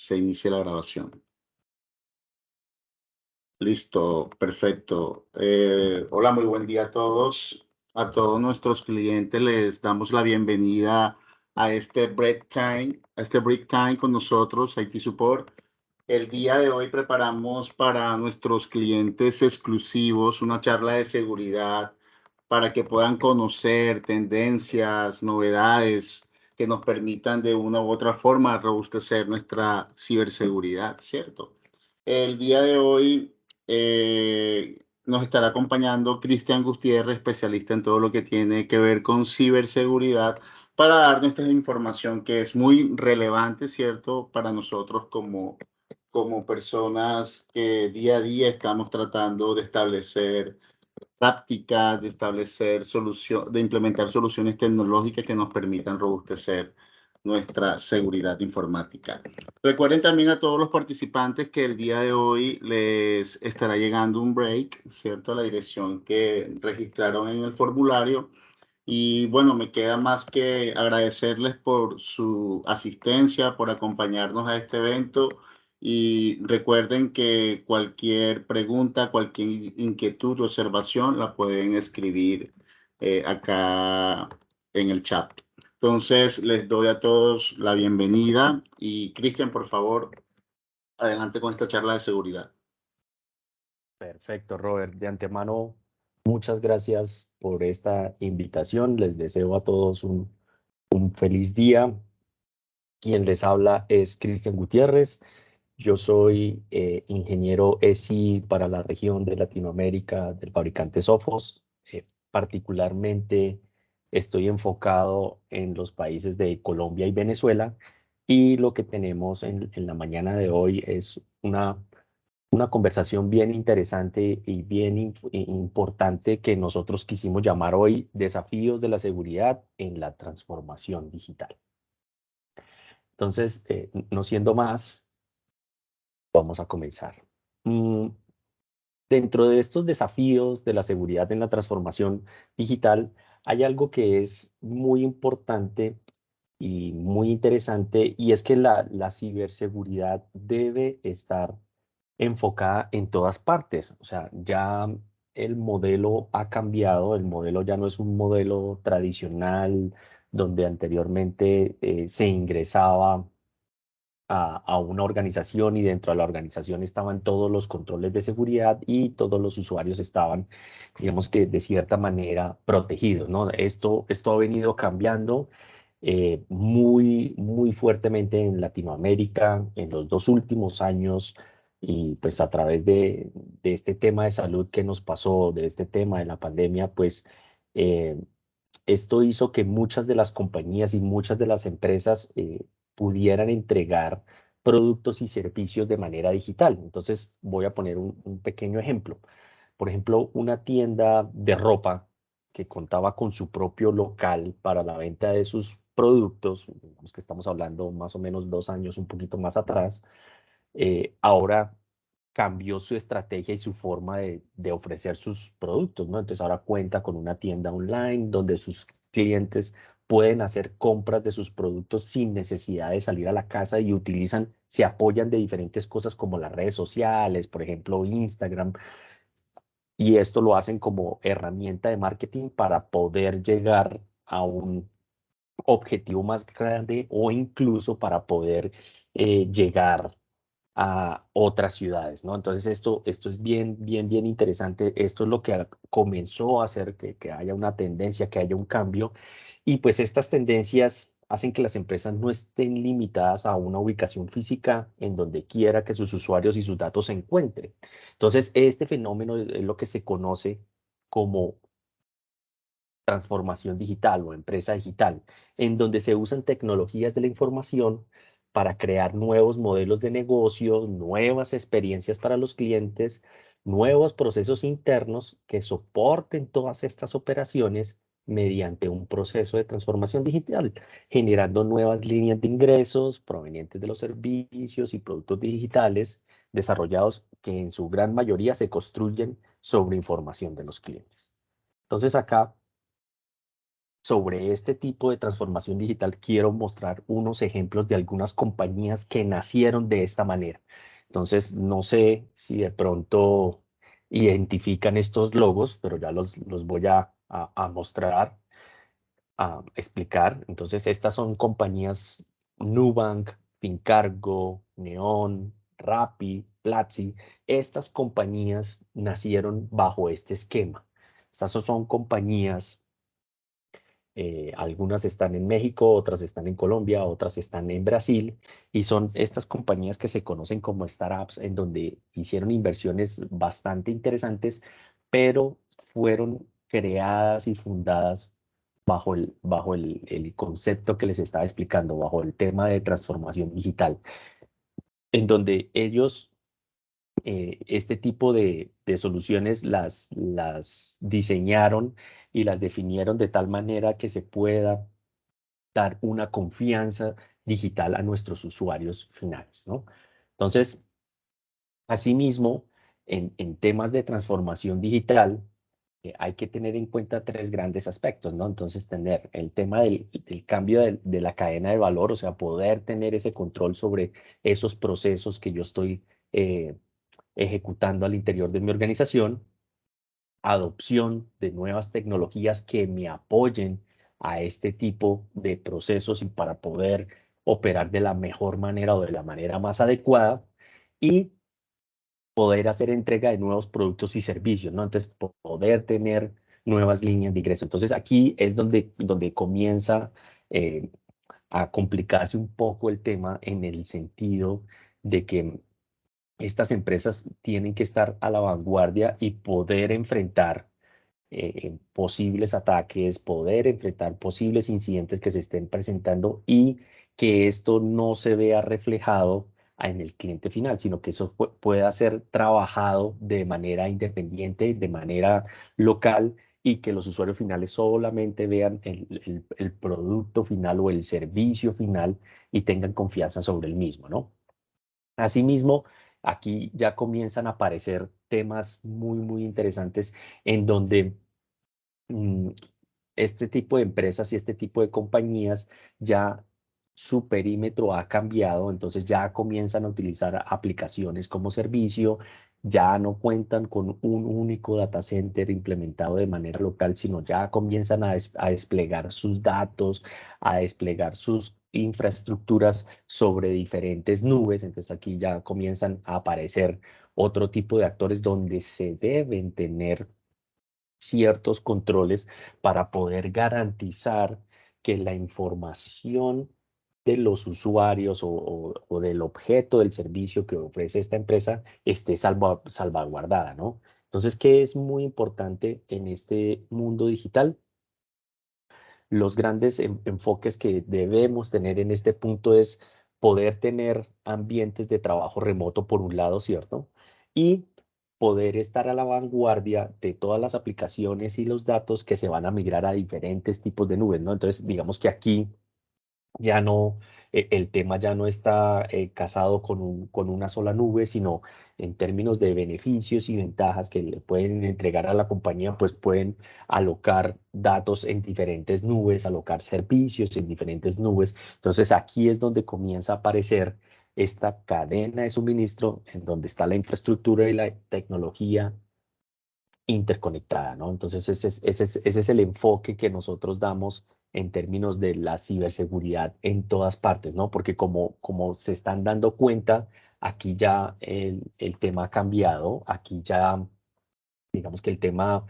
se inicie la grabación. Listo, perfecto. Hola, muy buen día a todos. A todos nuestros clientes les damos la bienvenida a este break time con nosotros, IT Support. El día de hoy preparamos para nuestros clientes exclusivos una charla de seguridad para que puedan conocer tendencias, novedades que nos permitan de una u otra forma robustecer nuestra ciberseguridad, ¿cierto? El día de hoy nos estará acompañando Cristian Gutiérrez, especialista en todo lo que tiene que ver con ciberseguridad, para darnos esta información que es muy relevante, ¿cierto?, para nosotros como personas que día a día estamos tratando de establecer prácticas, de establecer de implementar soluciones tecnológicas que nos permitan robustecer nuestra seguridad informática. Recuerden también a todos los participantes que el día de hoy les estará llegando un break, ¿cierto? A la dirección que registraron en el formulario. Y bueno, me queda más que agradecerles por su asistencia, por acompañarnos a este evento. Y recuerden que cualquier pregunta, cualquier inquietud o observación la pueden escribir acá en el chat. Entonces, les doy a todos la bienvenida. Y Cristian, por favor, adelante con esta charla de seguridad. Perfecto, Robert. De antemano, muchas gracias por esta invitación. Les deseo a todos un feliz día. Quien les habla es Cristian Gutiérrez. Yo soy ingeniero ESI para la región de Latinoamérica del fabricante Sophos. Particularmente estoy enfocado en los países de Colombia y Venezuela. Y lo que tenemos en la mañana de hoy es una conversación bien interesante y bien importante que nosotros quisimos llamar hoy Desafíos de la seguridad en la transformación digital. Entonces, no siendo más, vamos a comenzar. Dentro de estos desafíos de la seguridad en la transformación digital, hay algo que es muy importante y muy interesante, y es que la ciberseguridad debe estar enfocada en todas partes. O sea, ya el modelo ha cambiado, el modelo ya no es un modelo tradicional donde anteriormente se ingresaba a una organización y dentro de la organización estaban todos los controles de seguridad y todos los usuarios estaban, digamos que de cierta manera protegidos, ¿no? Esto ha venido cambiando muy fuertemente en Latinoamérica en los 2 últimos años y pues a través de este tema de salud que nos pasó, de este tema de la pandemia, pues eh, esto hizo que muchas de las compañías y muchas de las empresas pudieran entregar productos y servicios de manera digital. Entonces, voy a poner un pequeño ejemplo. Por ejemplo, una tienda de ropa que contaba con su propio local para la venta de sus productos, digamos que estamos hablando más o menos 2 años, un poquito más atrás, ahora cambió su estrategia y su forma de ofrecer sus productos, ¿no? Entonces ahora cuenta con una tienda online donde sus clientes pueden hacer compras de sus productos sin necesidad de salir a la casa y se apoyan de diferentes cosas como las redes sociales, por ejemplo, Instagram, y esto lo hacen como herramienta de marketing para poder llegar a un objetivo más grande o incluso para poder llegar a otras ciudades, ¿no? Entonces esto es bien interesante. Esto es lo que comenzó a hacer que haya una tendencia, que haya un cambio. Y pues estas tendencias hacen que las empresas no estén limitadas a una ubicación física en donde quiera que sus usuarios y sus datos se encuentren. Entonces, este fenómeno es lo que se conoce como transformación digital o empresa digital, en donde se usan tecnologías de la información para crear nuevos modelos de negocio, nuevas experiencias para los clientes, nuevos procesos internos que soporten todas estas operaciones mediante un proceso de transformación digital, generando nuevas líneas de ingresos provenientes de los servicios y productos digitales desarrollados que en su gran mayoría se construyen sobre información de los clientes. Entonces acá sobre este tipo de transformación digital, quiero mostrar unos ejemplos de algunas compañías que nacieron de esta manera. Entonces, no sé si de pronto identifican estos logos, pero ya los voy a mostrar, a explicar. Entonces, estas son compañías Nubank, Fincargo, Neon, Rappi, Platzi. Estas compañías nacieron bajo este esquema. Estas son compañías, algunas están en México, otras están en Colombia, otras están en Brasil, y son estas compañías que se conocen como startups, en donde hicieron inversiones bastante interesantes, pero fueron creadas y fundadas bajo el concepto que les estaba explicando, bajo el tema de transformación digital, en donde ellos, este tipo de soluciones las diseñaron y las definieron de tal manera que se pueda dar una confianza digital a nuestros usuarios finales, ¿no? Entonces, asimismo, en temas de transformación digital, hay que tener en cuenta tres grandes aspectos, ¿no? Entonces, tener el tema del cambio de la cadena de valor, o sea, poder tener ese control sobre esos procesos que yo estoy ejecutando al interior de mi organización, adopción de nuevas tecnologías que me apoyen a este tipo de procesos y para poder operar de la mejor manera o de la manera más adecuada, y poder hacer entrega de nuevos productos y servicios, ¿no? Entonces, poder tener nuevas líneas de ingreso. Entonces, aquí es donde comienza a complicarse un poco el tema, en el sentido de que estas empresas tienen que estar a la vanguardia y poder enfrentar posibles ataques, poder enfrentar posibles incidentes que se estén presentando, y que esto no se vea reflejado en el cliente final, sino que eso pueda ser trabajado de manera independiente, de manera local, y que los usuarios finales solamente vean el producto final o el servicio final y tengan confianza sobre el mismo, ¿no? Asimismo, aquí ya comienzan a aparecer temas muy, muy interesantes, en donde mm, este tipo de empresas y este tipo de compañías, ya su perímetro ha cambiado, entonces ya comienzan a utilizar aplicaciones como servicio, ya no cuentan con un único data center implementado de manera local, sino ya comienzan a desplegar sus datos, a desplegar sus infraestructuras sobre diferentes nubes. Entonces aquí ya comienzan a aparecer otro tipo de actores donde se deben tener ciertos controles para poder garantizar que la información de los usuarios o del objeto del servicio que ofrece esta empresa esté salvaguardada, ¿no? Entonces, ¿qué es muy importante en este mundo digital? Los grandes enfoques que debemos tener en este punto es poder tener ambientes de trabajo remoto por un lado, ¿cierto? Y poder estar a la vanguardia de todas las aplicaciones y los datos que se van a migrar a diferentes tipos de nubes, ¿no? Entonces, digamos que aquí ya no, el tema ya no está casado con una sola nube, sino en términos de beneficios y ventajas que le pueden entregar a la compañía, pues pueden alocar datos en diferentes nubes, alocar servicios en diferentes nubes. Entonces aquí es donde comienza a aparecer esta cadena de suministro, en donde está la infraestructura y la tecnología interconectada, ¿no? Entonces ese es el enfoque que nosotros damos en términos de la ciberseguridad en todas partes, ¿no? Porque como se están dando cuenta, aquí ya el tema ha cambiado, aquí ya, digamos que el tema,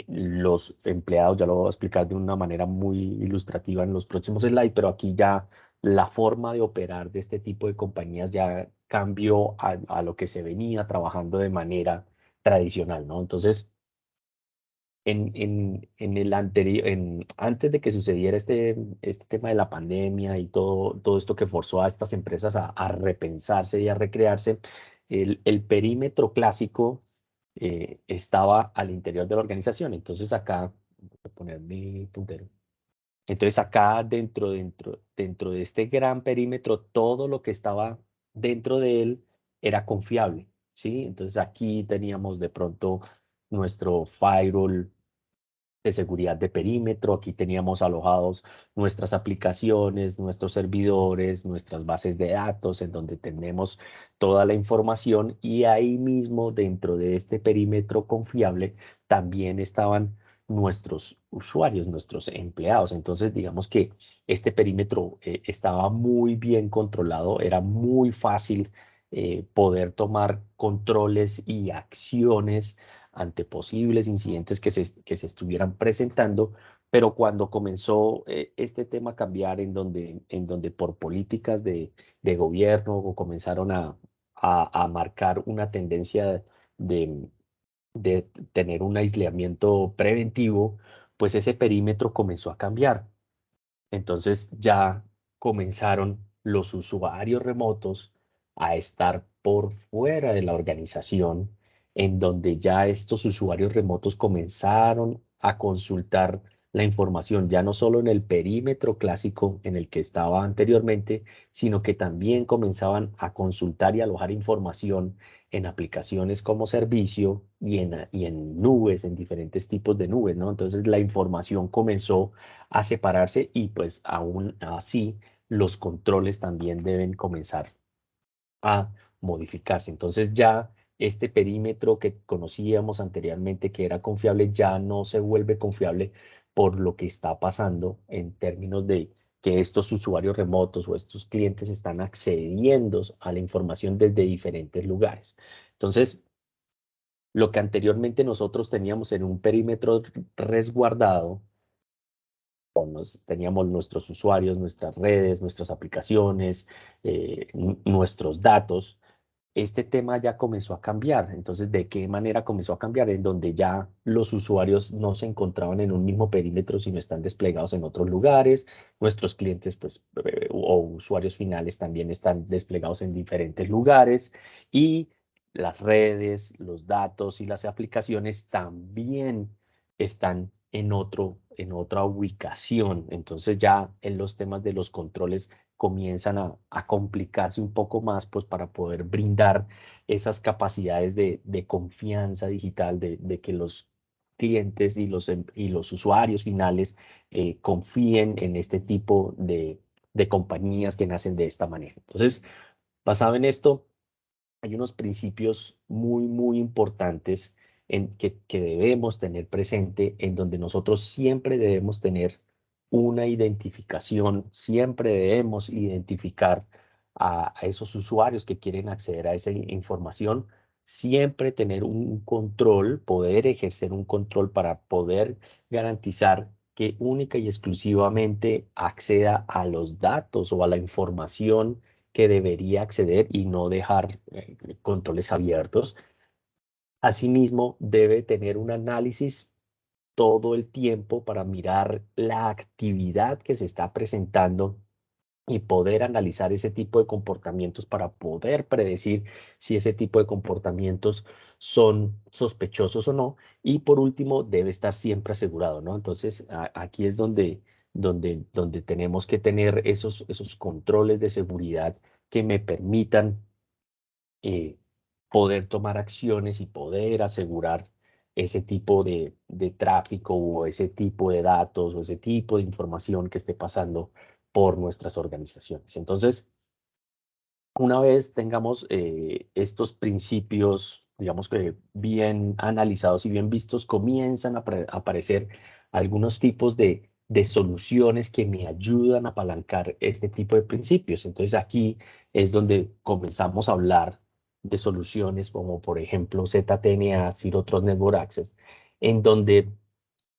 los empleados, ya lo voy a explicar de una manera muy ilustrativa en los próximos slides, pero aquí ya la forma de operar de este tipo de compañías ya cambió a lo que se venía trabajando de manera tradicional, ¿no? Entonces, en el anterior, antes de que sucediera este tema de la pandemia y todo esto que forzó a estas empresas a repensarse y a recrearse, el perímetro clásico estaba al interior de la organización. Entonces acá, voy a poner mi puntero. Entonces acá dentro de este gran perímetro, todo lo que estaba dentro de él era confiable, ¿sí? Entonces aquí teníamos de pronto nuestro firewall de seguridad de perímetro. Aquí teníamos alojados nuestras aplicaciones, nuestros servidores, nuestras bases de datos, en donde tenemos toda la información, y ahí mismo dentro de este perímetro confiable también estaban nuestros usuarios, nuestros empleados. Entonces, digamos que este perímetro estaba muy bien controlado, era muy fácil poder tomar controles y acciones ante posibles incidentes que se estuvieran presentando. Pero cuando comenzó este tema a cambiar, en donde por políticas de gobierno comenzaron a marcar una tendencia de, de tener un aislamiento preventivo, pues ese perímetro comenzó a cambiar. Entonces ya comenzaron los usuarios remotos a estar por fuera de la organización, en donde ya estos usuarios remotos comenzaron a consultar la información, ya no solo en el perímetro clásico en el que estaba anteriormente, sino que también comenzaban a consultar y alojar información en aplicaciones como servicio y en nubes, en diferentes tipos de nubes, ¿no? Entonces la información comenzó a separarse, y pues aún así los controles también deben comenzar a modificarse. Entonces ya este perímetro que conocíamos anteriormente, que era confiable, ya no se vuelve confiable por lo que está pasando en términos de que estos usuarios remotos o estos clientes están accediendo a la información desde diferentes lugares. Entonces, lo que anteriormente nosotros teníamos en un perímetro resguardado, teníamos nuestros usuarios, nuestras redes, nuestras aplicaciones, nuestros datos. Este tema ya comenzó a cambiar. Entonces, ¿de qué manera comenzó a cambiar? En donde ya los usuarios no se encontraban en un mismo perímetro, sino están desplegados en otros lugares. Nuestros clientes, pues, o usuarios finales también están desplegados en diferentes lugares, y las redes, los datos y las aplicaciones también están en otra ubicación. Entonces ya en los temas de los controles comienzan a complicarse un poco más, pues para poder brindar esas capacidades de confianza digital, de que los clientes y los usuarios finales confíen en este tipo de compañías que nacen de esta manera. Entonces, basado en esto, hay unos principios muy, muy importantes que debemos tener presente, en donde nosotros siempre debemos tener una identificación, siempre debemos identificar a esos usuarios que quieren acceder a esa información, siempre tener un control, poder ejercer un control para poder garantizar que única y exclusivamente acceda a los datos o a la información que debería acceder, y no dejar controles abiertos. Asimismo, debe tener un análisis todo el tiempo para mirar la actividad que se está presentando y poder analizar ese tipo de comportamientos para poder predecir si ese tipo de comportamientos son sospechosos o no. Y por último, debe estar siempre asegurado, ¿no? Entonces, aquí es donde tenemos que tener esos controles de seguridad que me permitan eh, poder tomar acciones y poder asegurar ese tipo de tráfico, o ese tipo de datos, o ese tipo de información que esté pasando por nuestras organizaciones. Entonces, una vez tengamos estos principios, digamos que bien analizados y bien vistos, comienzan a aparecer algunos tipos de soluciones que me ayudan a apalancar este tipo de principios. Entonces aquí es donde comenzamos a hablar de soluciones como, por ejemplo, ZTNA, Zero Trust Network Access, en donde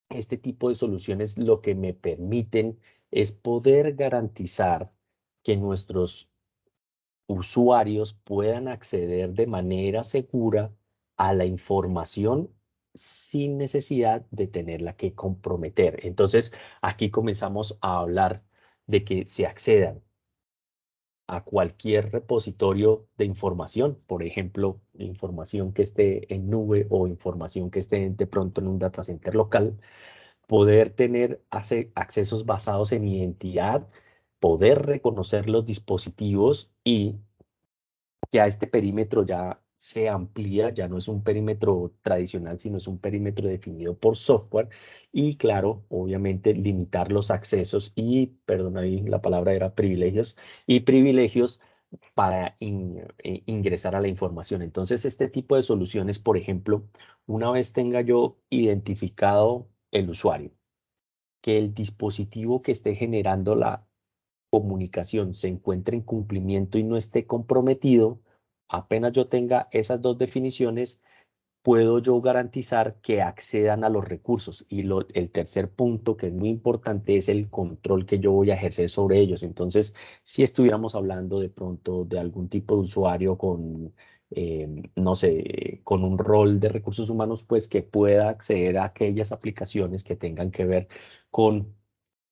este tipo de soluciones lo que me permiten es poder garantizar que nuestros usuarios puedan acceder de manera segura a la información sin necesidad de tenerla que comprometer. Entonces, aquí comenzamos a hablar de que se accedan a cualquier repositorio de información, por ejemplo, información que esté en nube o información que esté de pronto en un data center local, poder tener accesos basados en identidad, poder reconocer los dispositivos, y que a este perímetro ya se amplía, ya no es un perímetro tradicional, sino es un perímetro definido por software y claro, obviamente limitar los accesos y, perdón, ahí la palabra era privilegios para ingresar a la información. Entonces, este tipo de soluciones, por ejemplo, una vez tenga yo identificado el usuario, que el dispositivo que esté generando la comunicación se encuentre en cumplimiento y no esté comprometido, apenas yo tenga esas dos definiciones, puedo yo garantizar que accedan a los recursos. Y el tercer punto, que es muy importante, es el control que yo voy a ejercer sobre ellos. Entonces, si estuviéramos hablando de pronto de algún tipo de usuario con, no sé, con un rol de recursos humanos, pues que pueda acceder a aquellas aplicaciones que tengan que ver con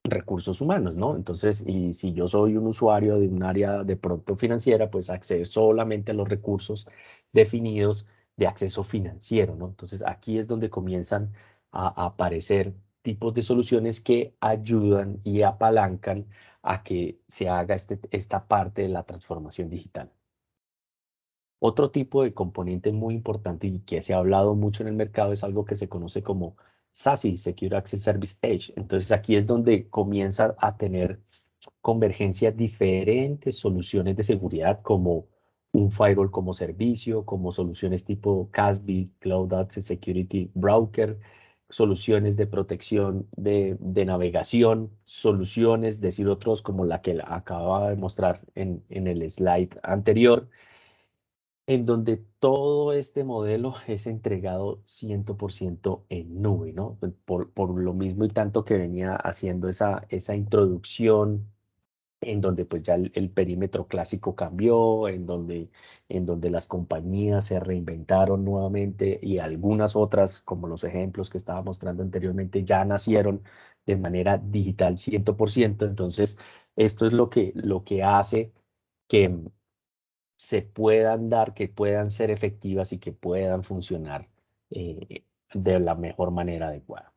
recursos humanos, ¿no? Entonces, y si yo soy un usuario de un área de pronto financiera, pues accedo solamente a los recursos definidos de acceso financiero, ¿no? Entonces, aquí es donde comienzan a aparecer tipos de soluciones que ayudan y apalancan a que se haga esta parte de la transformación digital. Otro tipo de componente muy importante y que se ha hablado mucho en el mercado es algo que se conoce como SASE, Secure Access Service Edge. Entonces aquí es donde comienza a tener convergencia diferentes soluciones de seguridad como un firewall como servicio, como soluciones tipo CASB, Cloud Access Security Broker, soluciones de protección de navegación, soluciones, decir otros como la que acababa de mostrar en el slide anterior, en donde todo este modelo es entregado 100% en nube, ¿no? Por lo mismo y tanto que venía haciendo esa introducción, en donde pues ya el perímetro clásico cambió, en donde las compañías se reinventaron nuevamente y algunas otras, como los ejemplos que estaba mostrando anteriormente, ya nacieron de manera digital 100%. Entonces, esto es lo que hace que se puedan dar, que puedan ser efectivas y que puedan funcionar de la mejor manera adecuada.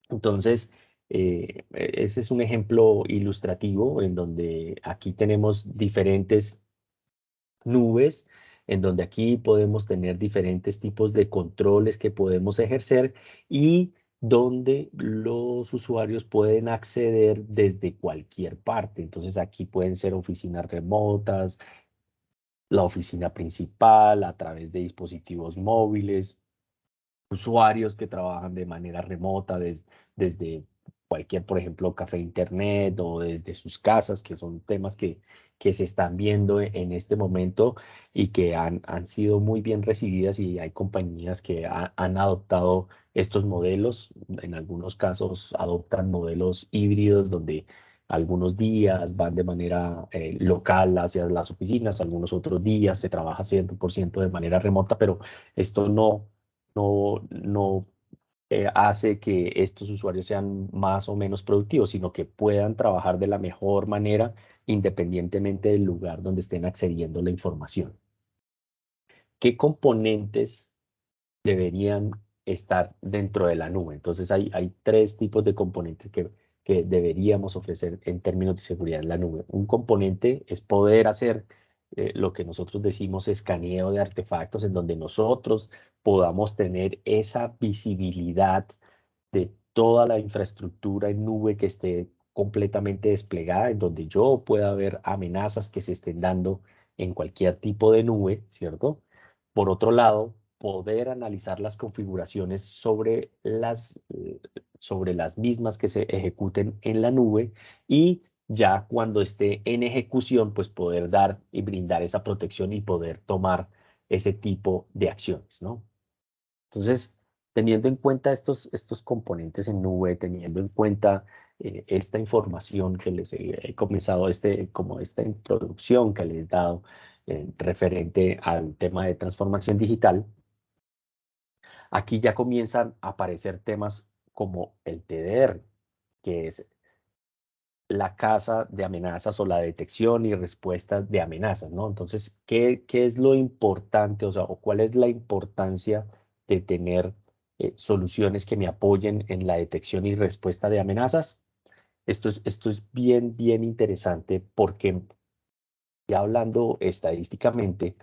Entonces, ese es un ejemplo ilustrativo en donde aquí tenemos diferentes nubes, en donde aquí podemos tener diferentes tipos de controles que podemos ejercer y donde los usuarios pueden acceder desde cualquier parte. Entonces, aquí pueden ser oficinas remotas, la oficina principal, a través de dispositivos móviles, usuarios que trabajan de manera remota desde cualquier, por ejemplo, café internet o desde sus casas, que son temas que se están viendo en este momento y que han sido muy bien recibidas y hay compañías que han adoptado estos modelos. En algunos casos adoptan modelos híbridos donde algunos días van de manera local hacia las oficinas, algunos otros días se trabaja 100% de manera remota, pero esto no hace que estos usuarios sean más o menos productivos, sino que puedan trabajar de la mejor manera independientemente del lugar donde estén accediendo a la información. ¿Qué componentes deberían estar dentro de la nube? Entonces hay tres tipos de componentes que deberíamos ofrecer en términos de seguridad en la nube. Un componente es poder hacer lo que nosotros decimos escaneo de artefactos, en donde nosotros podamos tener esa visibilidad de toda la infraestructura en nube que esté completamente desplegada, en donde yo pueda ver amenazas que se estén dando en cualquier tipo de nube, ¿cierto? Por otro lado, poder analizar las configuraciones sobre las mismas que se ejecuten en la nube y ya cuando esté en ejecución, pues poder dar y brindar esa protección y poder tomar ese tipo de acciones, ¿no? Entonces, teniendo en cuenta estos componentes en nube, teniendo en cuenta esta información que les he comenzado, como esta introducción que les he dado referente al tema de transformación digital, aquí ya comienzan a aparecer temas como el TDR, que es la casa de amenazas o la detección y respuesta de amenazas, ¿no? Entonces, ¿qué es lo importante, o sea, o cuál es la importancia de tener soluciones que me apoyen en la detección y respuesta de amenazas? Esto es bien, bien interesante porque ya hablando estadísticamente,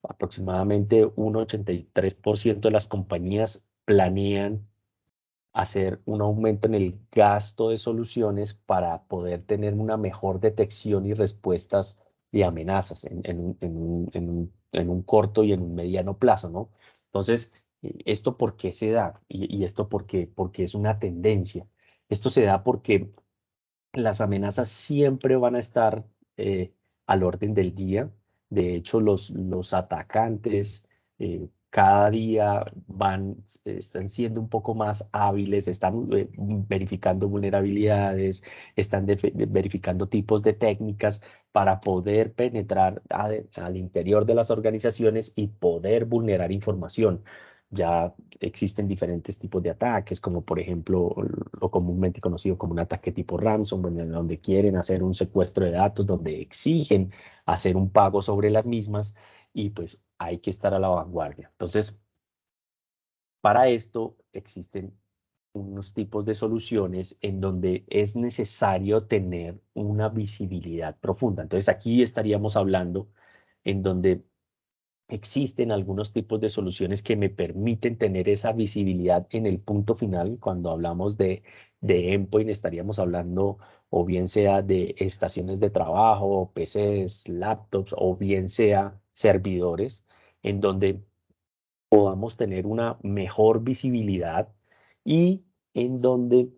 aproximadamente un 83% de las compañías planean hacer un aumento en el gasto de soluciones para poder tener una mejor detección y respuestas de amenazas en un corto y en un mediano plazo, ¿no? Entonces, ¿esto por qué se da? Y esto porque es una tendencia. Esto se da porque las amenazas siempre van a estar al orden del día. De hecho, los atacantes cada día están siendo un poco más hábiles, están verificando vulnerabilidades, están verificando tipos de técnicas para poder penetrar al interior de las organizaciones y poder vulnerar información. Ya existen diferentes tipos de ataques, como por ejemplo lo comúnmente conocido como un ataque tipo ransomware, en donde quieren hacer un secuestro de datos, donde exigen hacer un pago sobre las mismas y pues hay que estar a la vanguardia. Entonces, para esto existen unos tipos de soluciones en donde es necesario tener una visibilidad profunda. Entonces, aquí estaríamos hablando en donde existen algunos tipos de soluciones que me permiten tener esa visibilidad en el punto final. Cuando hablamos de endpoint, estaríamos hablando o bien sea de estaciones de trabajo, PCs, laptops, o bien sea servidores, en donde podamos tener una mejor visibilidad y en donde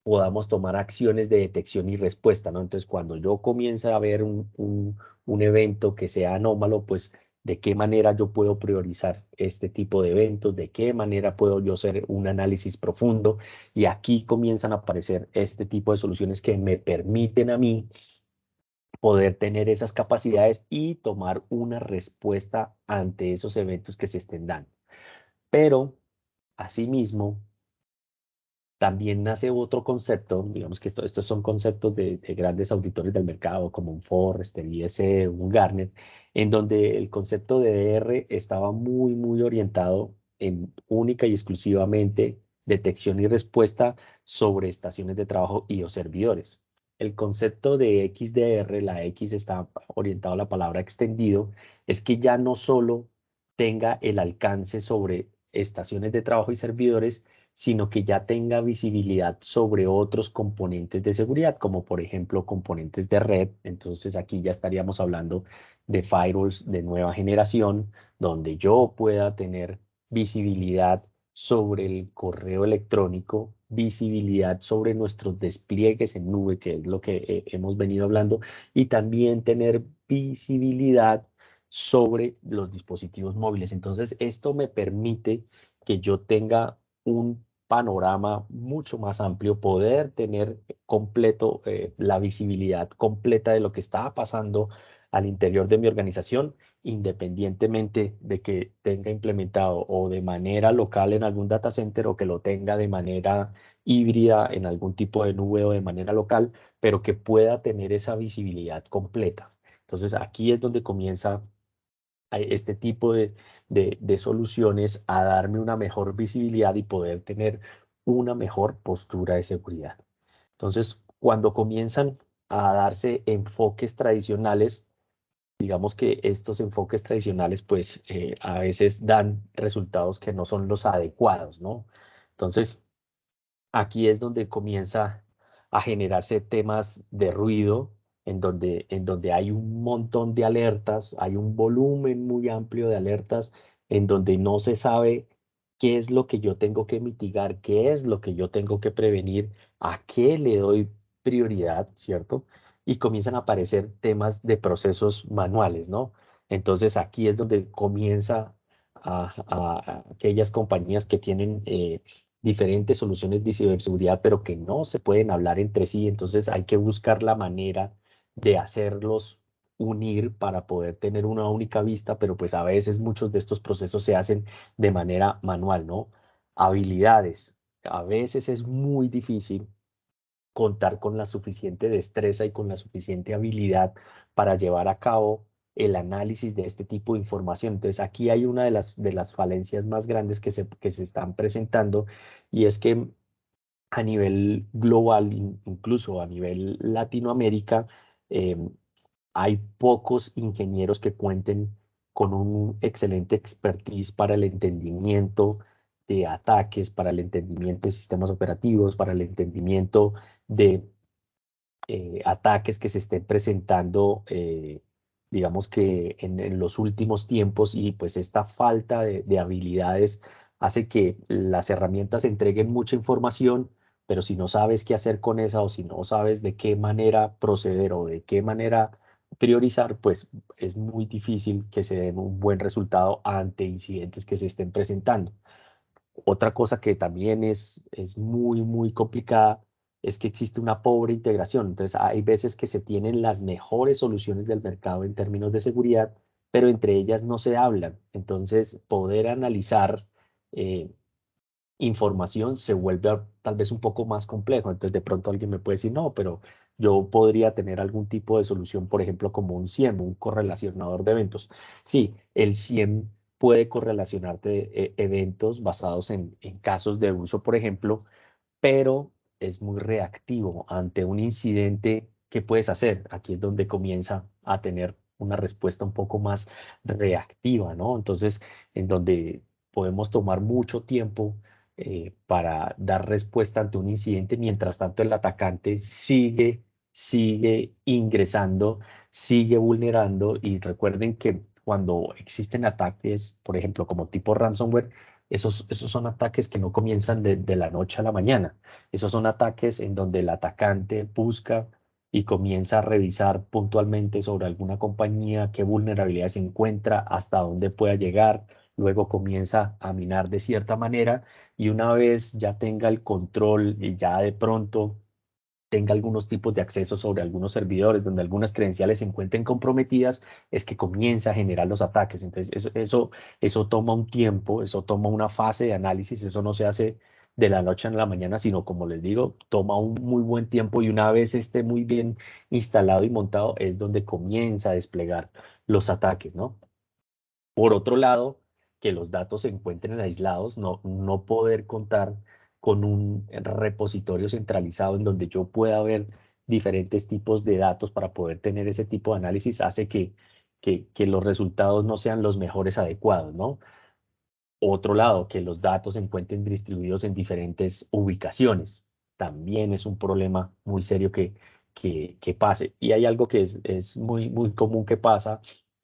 podamos tomar acciones de detección y respuesta, ¿no? Entonces, cuando yo comience a ver un evento que sea anómalo, pues, ¿de qué manera yo puedo priorizar este tipo de eventos? ¿De qué manera puedo yo hacer un análisis profundo? Y aquí comienzan a aparecer este tipo de soluciones que me permiten a mí poder tener esas capacidades y tomar una respuesta ante esos eventos que se estén dando. Pero, asimismo, también nace otro concepto, digamos que estos son conceptos de grandes auditores del mercado, como un Forrester, ISE, un Gartner, en donde el concepto de DR estaba muy orientado en única y exclusivamente detección y respuesta sobre estaciones de trabajo y o servidores. El concepto de XDR, la X está orientado a la palabra extendido, es que ya no solo tenga el alcance sobre estaciones de trabajo y servidores, sino que ya tenga visibilidad sobre otros componentes de seguridad, como por ejemplo componentes de red. Entonces aquí ya estaríamos hablando de firewalls de nueva generación, donde yo pueda tener visibilidad sobre el correo electrónico, visibilidad sobre nuestros despliegues en nube, que es lo que hemos venido hablando, y también tener visibilidad sobre los dispositivos móviles. Entonces, esto me permite que yo tenga un panorama mucho más amplio, poder tener completo la visibilidad completa de lo que está pasando al interior de mi organización, independientemente de que tenga implementado o de manera local en algún data center o que lo tenga de manera híbrida en algún tipo de nube o de manera local, pero que pueda tener esa visibilidad completa. Entonces aquí es donde comienza a este tipo de soluciones a darme una mejor visibilidad y poder tener una mejor postura de seguridad. Entonces, cuando comienzan a darse enfoques tradicionales, digamos que estos enfoques tradicionales, pues a veces dan resultados que no son los adecuados, ¿no? Entonces, aquí es donde comienza a generarse temas de ruido, en donde hay un montón de alertas, hay un volumen muy amplio de alertas, en donde no se sabe qué es lo que yo tengo que mitigar, qué es lo que yo tengo que prevenir, a qué le doy prioridad, ¿cierto? Y comienzan a aparecer temas de procesos manuales, ¿no? Entonces aquí es donde comienza a aquellas compañías que tienen diferentes soluciones de ciberseguridad, pero que no se pueden hablar entre sí. Entonces hay que buscar la manera de hacerlos unir para poder tener una única vista, pero pues a veces muchos de estos procesos se hacen de manera manual, ¿no? Habilidades. A veces es muy difícil contar con la suficiente destreza y con la suficiente habilidad para llevar a cabo el análisis de este tipo de información. Entonces, aquí hay una de las falencias más grandes que se están presentando y es que a nivel global, incluso a nivel Latinoamérica, hay pocos ingenieros que cuenten con un excelente expertise para el entendimiento de ataques, para el entendimiento de sistemas operativos, para el entendimiento de ataques que se estén presentando, digamos que en los últimos tiempos, y pues esta falta de habilidades hace que las herramientas entreguen mucha información, pero si no sabes qué hacer con esa o si no sabes de qué manera proceder o de qué manera priorizar, pues es muy difícil que se den un buen resultado ante incidentes que se estén presentando. Otra cosa que también es muy, muy complicada es que existe una pobre integración. Entonces, hay veces que se tienen las mejores soluciones del mercado en términos de seguridad, pero entre ellas no se hablan. Entonces, poder analizar eh, información se vuelve tal vez un poco más complejo. Entonces, de pronto alguien me puede decir, no, pero yo podría tener algún tipo de solución, por ejemplo, como un CIEM, un correlacionador de eventos. Sí, el CIEM puede correlacionarte eventos basados en casos de uso, por ejemplo, pero es muy reactivo ante un incidente. ¿Qué puedes hacer? Aquí es donde comienza a tener una respuesta un poco más reactiva, ¿no? Entonces, en donde podemos tomar mucho tiempo para dar respuesta ante un incidente, mientras tanto el atacante sigue ingresando, sigue vulnerando. Y recuerden que cuando existen ataques, por ejemplo, como tipo ransomware, esos son ataques que no comienzan de la noche a la mañana. Esos son ataques en donde el atacante busca y comienza a revisar puntualmente sobre alguna compañía, qué vulnerabilidades encuentra, hasta dónde pueda llegar. Luego comienza a minar de cierta manera, y una vez ya tenga el control y ya de pronto tenga algunos tipos de acceso sobre algunos servidores donde algunas credenciales se encuentren comprometidas, es que comienza a generar los ataques. Entonces, eso toma un tiempo, eso toma una fase de análisis, eso no se hace de la noche a la mañana, sino, como les digo, toma un muy buen tiempo, y una vez esté muy bien instalado y montado, es donde comienza a desplegar los ataques, ¿no? Por otro lado, que los datos se encuentren aislados, no poder contar con un repositorio centralizado en donde yo pueda ver diferentes tipos de datos para poder tener ese tipo de análisis, hace que los resultados no sean los mejores adecuados, ¿no? Otro lado, que los datos se encuentren distribuidos en diferentes ubicaciones. También es un problema muy serio que pase. Y hay algo que es muy, muy común que pasa,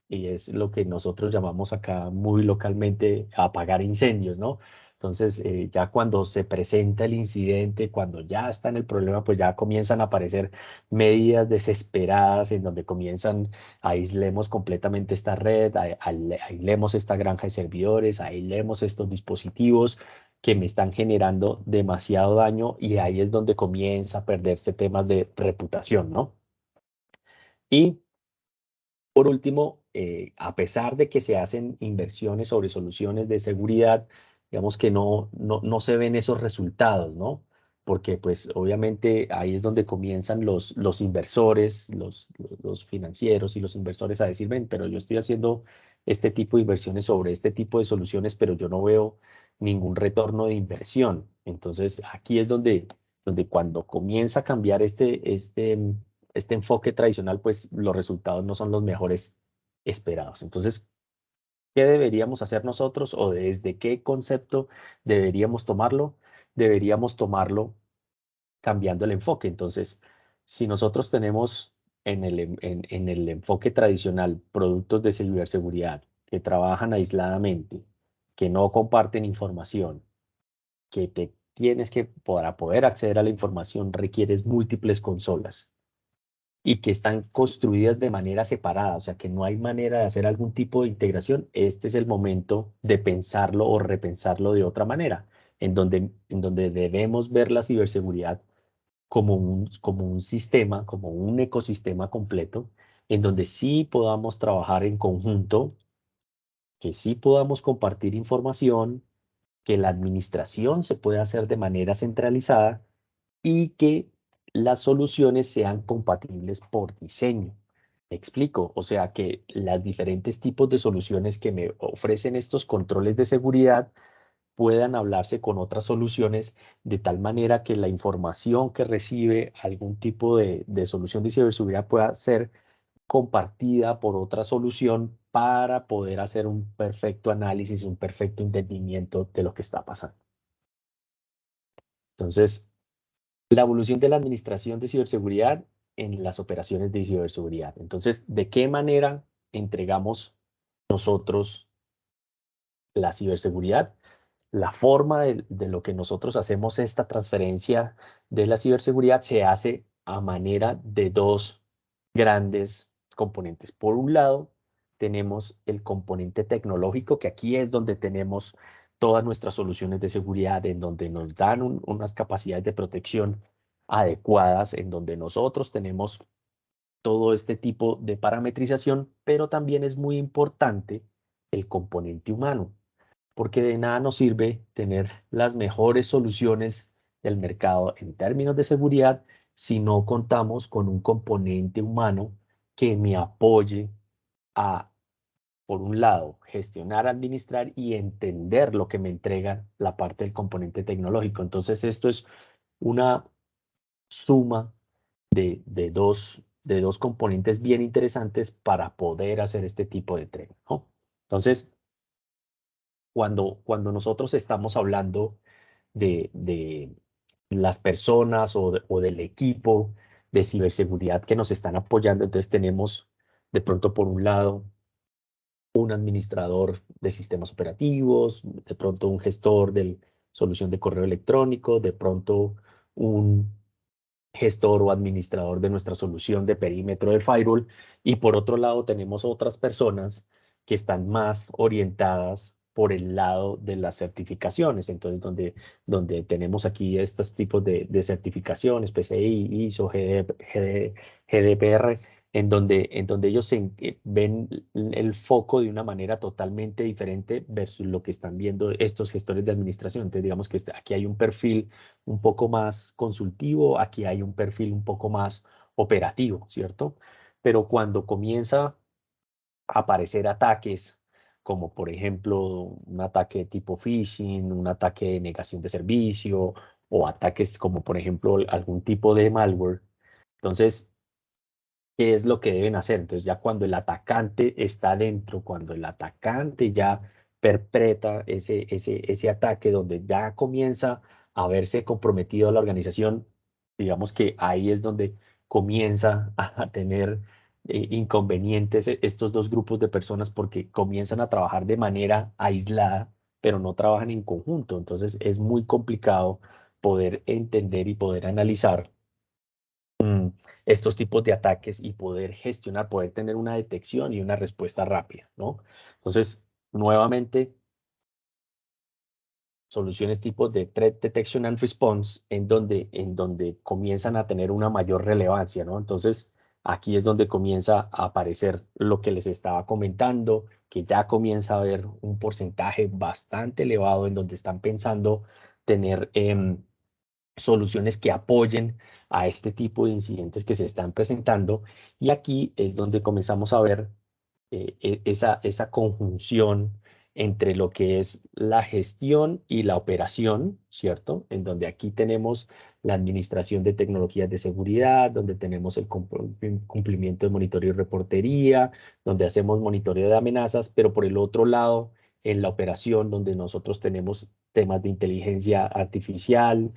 y es lo que nosotros llamamos acá muy localmente apagar incendios, ¿no? Entonces, ya cuando se presenta el incidente, cuando ya está en el problema, pues ya comienzan a aparecer medidas desesperadas en donde comienzan: aislemos completamente esta red, aislemos esta granja de servidores, aislemos estos dispositivos que me están generando demasiado daño. Y ahí es donde comienza a perderse temas de reputación, ¿no? Y por último, a pesar de que se hacen inversiones sobre soluciones de seguridad, digamos que no se ven esos resultados, ¿no? Porque pues obviamente ahí es donde comienzan los inversores, los financieros y los inversores a decir: ven, pero yo estoy haciendo este tipo de inversiones sobre este tipo de soluciones, pero yo no veo ningún retorno de inversión. Entonces aquí es donde cuando comienza a cambiar este enfoque tradicional, pues los resultados no son los mejores esperados. Entonces, ¿qué deberíamos hacer nosotros, o desde qué concepto deberíamos tomarlo? Deberíamos tomarlo cambiando el enfoque. Entonces, si nosotros tenemos en el enfoque tradicional productos de ciberseguridad que trabajan aisladamente, que no comparten información, que te tienes que, para poder acceder a la información, requieres múltiples consolas y que están construidas de manera separada, o sea que no hay manera de hacer algún tipo de integración. Este es el momento de pensarlo o repensarlo de otra manera, en donde debemos ver la ciberseguridad como un sistema, como un ecosistema completo, en donde sí podamos trabajar en conjunto, que sí podamos compartir información, que la administración se pueda hacer de manera centralizada, y que las soluciones sean compatibles por diseño. ¿Me explico? O sea, que los diferentes tipos de soluciones que me ofrecen estos controles de seguridad puedan hablarse con otras soluciones, de tal manera que la información que recibe algún tipo de solución de ciberseguridad pueda ser compartida por otra solución para poder hacer un perfecto análisis, un perfecto entendimiento de lo que está pasando. Entonces, la evolución de la administración de ciberseguridad en las operaciones de ciberseguridad. Entonces, ¿de qué manera entregamos nosotros la ciberseguridad? La forma de lo que nosotros hacemos esta transferencia de la ciberseguridad se hace a manera de dos grandes componentes. Por un lado, tenemos el componente tecnológico, que aquí es donde tenemos todas nuestras soluciones de seguridad, en donde nos dan unas capacidades de protección adecuadas, en donde nosotros tenemos todo este tipo de parametrización, pero también es muy importante el componente humano, porque de nada nos sirve tener las mejores soluciones del mercado en términos de seguridad si no contamos con un componente humano que me apoye a, por un lado, gestionar, administrar y entender lo que me entrega la parte del componente tecnológico. Entonces, esto es una suma de dos componentes bien interesantes para poder hacer este tipo de entrega, ¿no? Entonces, cuando nosotros estamos hablando de las personas o del equipo de ciberseguridad que nos están apoyando, entonces tenemos de pronto por un lado un administrador de sistemas operativos, de pronto un gestor de solución de correo electrónico, de pronto un gestor o administrador de nuestra solución de perímetro de firewall. Y por otro lado, tenemos otras personas que están más orientadas por el lado de las certificaciones. Entonces, donde tenemos aquí estos tipos de certificaciones, PCI, ISO, GDPR, en donde ellos ven el foco de una manera totalmente diferente versus lo que están viendo estos gestores de administración. Entonces, digamos que aquí hay un perfil un poco más consultivo, aquí hay un perfil un poco más operativo, ¿cierto? Pero cuando comienza a aparecer ataques, como por ejemplo un ataque tipo phishing, un ataque de negación de servicio o ataques como por ejemplo algún tipo de malware, entonces qué es lo que deben hacer. Entonces, ya cuando el atacante está dentro, cuando el atacante ya perpetra ese ataque, donde ya comienza a verse comprometido a la organización, digamos que ahí es donde comienza a tener inconvenientes estos dos grupos de personas porque comienzan a trabajar de manera aislada, pero no trabajan en conjunto. Entonces, es muy complicado poder entender y poder analizar estos tipos de ataques y poder gestionar, poder tener una detección y una respuesta rápida, ¿no? Entonces, nuevamente, soluciones tipo de Threat Detection and Response en donde comienzan a tener una mayor relevancia, ¿no? Entonces, aquí es donde comienza a aparecer lo que les estaba comentando, que ya comienza a haber un porcentaje bastante elevado en donde están pensando tener soluciones que apoyen a este tipo de incidentes que se están presentando. Y aquí es donde comenzamos a ver esa conjunción entre lo que es la gestión y la operación, ¿cierto? En donde aquí tenemos la administración de tecnologías de seguridad, donde tenemos el cumplimiento de monitoreo y reportería, donde hacemos monitoreo de amenazas, pero por el otro lado, en la operación, donde nosotros tenemos temas de inteligencia artificial,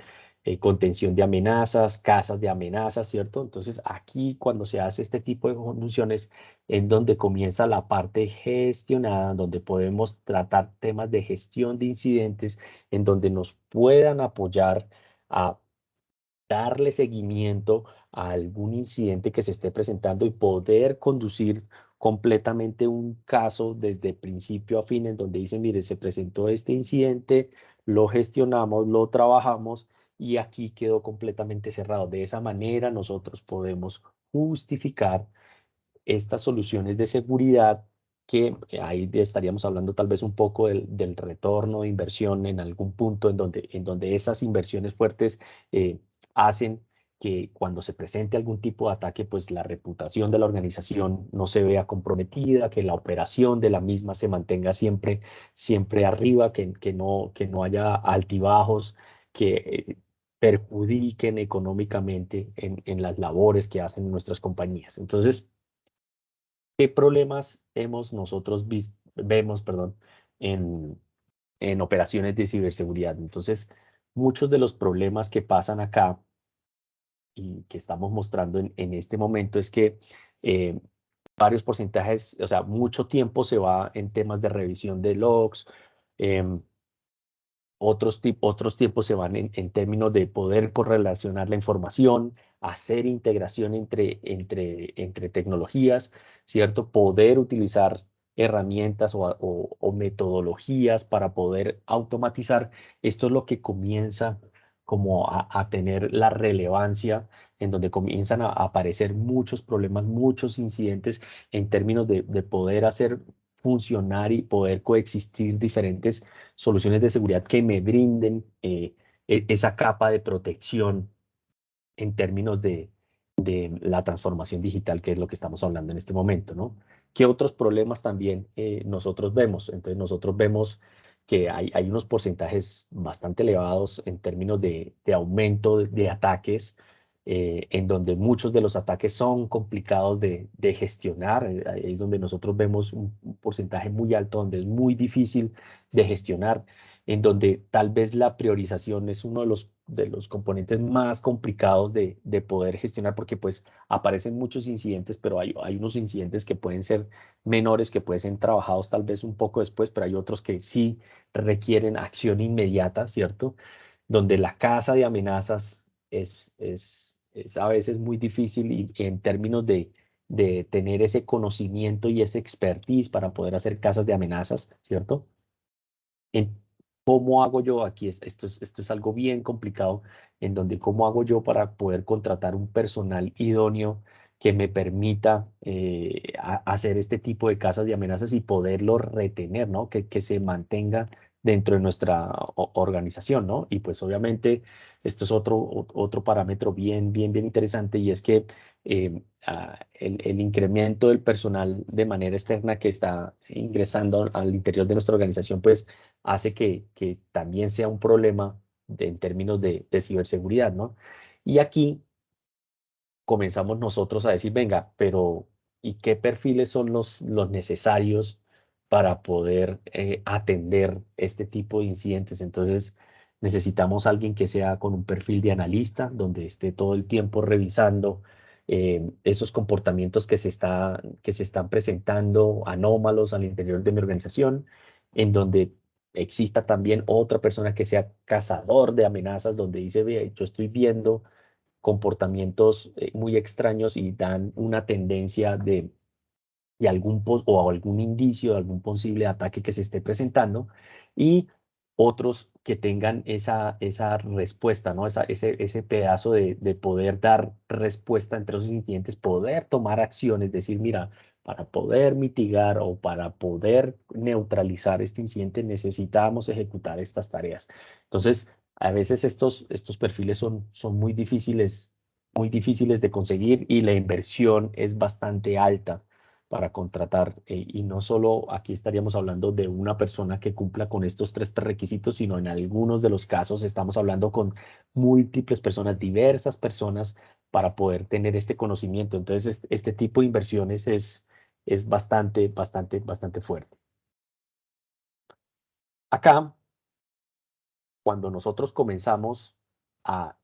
contención de amenazas, casas de amenazas, ¿cierto? Entonces, aquí cuando se hace este tipo de conjunciones, en donde comienza la parte gestionada, donde podemos tratar temas de gestión de incidentes, en donde nos puedan apoyar a darle seguimiento a algún incidente que se esté presentando y poder conducir completamente un caso desde principio a fin, en donde dicen, mire, se presentó este incidente, lo gestionamos, lo trabajamos y aquí quedó completamente cerrado. De esa manera nosotros podemos justificar estas soluciones de seguridad que ahí estaríamos hablando tal vez un poco del retorno de inversión en algún punto en donde esas inversiones fuertes hacen que cuando se presente algún tipo de ataque, pues la reputación de la organización no se vea comprometida, que la operación de la misma se mantenga siempre arriba, que no haya altibajos, que perjudiquen económicamente en las labores que hacen nuestras compañías. Entonces, ¿Qué problemas vemos, perdón, en operaciones de ciberseguridad? Entonces, muchos de los problemas que pasan acá y que estamos mostrando en este momento es que eh, varios porcentajes, o sea, mucho tiempo se va en temas de revisión de logs. em, otros tiempos se van en términos de poder correlacionar la información, hacer integración entre tecnologías, ¿cierto? Poder utilizar herramientas o metodologías para poder automatizar. Esto es lo que comienza como a tener la relevancia, en donde comienzan a aparecer muchos problemas, muchos incidentes en términos de poder hacer funcionar y poder coexistir diferentes soluciones de seguridad que me brinden esa capa de protección en términos de la transformación digital, que es lo que estamos hablando en este momento, ¿no? ¿Qué otros problemas también nosotros vemos? Entonces, nosotros vemos que hay unos porcentajes bastante elevados en términos de aumento de ataques, en donde muchos de los ataques son complicados de gestionar. Ahí es donde nosotros vemos un porcentaje muy alto, donde es muy difícil de gestionar, en donde tal vez la priorización es uno de los componentes más complicados de poder gestionar, porque pues aparecen muchos incidentes, pero hay unos incidentes que pueden ser menores, que pueden ser trabajados tal vez un poco después, pero hay otros que sí requieren acción inmediata, ¿cierto? Donde la caza de amenazas es a veces muy difícil y en términos de tener ese conocimiento y ese expertise para poder hacer cazas de amenazas, ¿cierto? En ¿Cómo hago yo? Aquí esto es algo bien complicado, en donde cómo hago yo para poder contratar un personal idóneo que me permita hacer este tipo de casas de amenazas y poderlo retener, ¿no? Que se mantenga dentro de nuestra organización, ¿no? Y pues obviamente esto es otro parámetro bien interesante, y es que el incremento del personal de manera externa que está ingresando al interior de nuestra organización, pues hace que también sea un problema en términos de ciberseguridad, ¿no? Y aquí comenzamos nosotros a decir, venga, pero ¿y qué perfiles son los necesarios para poder atender este tipo de incidentes? Entonces, necesitamos alguien que sea con un perfil de analista, donde esté todo el tiempo revisando esos comportamientos que se están presentando anómalos al interior de mi organización, en donde exista también otra persona que sea cazador de amenazas, donde dice, ve, yo estoy viendo comportamientos muy extraños y dan una tendencia de o algún indicio de algún posible ataque que se esté presentando, y otros que tengan esa respuesta, ¿no? Ese pedazo de poder dar respuesta entre esos incidentes, poder tomar acciones, decir, mira, para poder mitigar o para poder neutralizar este incidente necesitamos ejecutar estas tareas. Entonces, a veces estos perfiles son muy difíciles de conseguir, y la inversión es bastante alta para contratar. Y no solo aquí estaríamos hablando de una persona que cumpla con estos tres requisitos, sino en algunos de los casos estamos hablando con múltiples personas, diversas personas, para poder tener este conocimiento. Entonces, este tipo de inversiones es bastante fuerte. Acá, cuando nosotros comenzamos a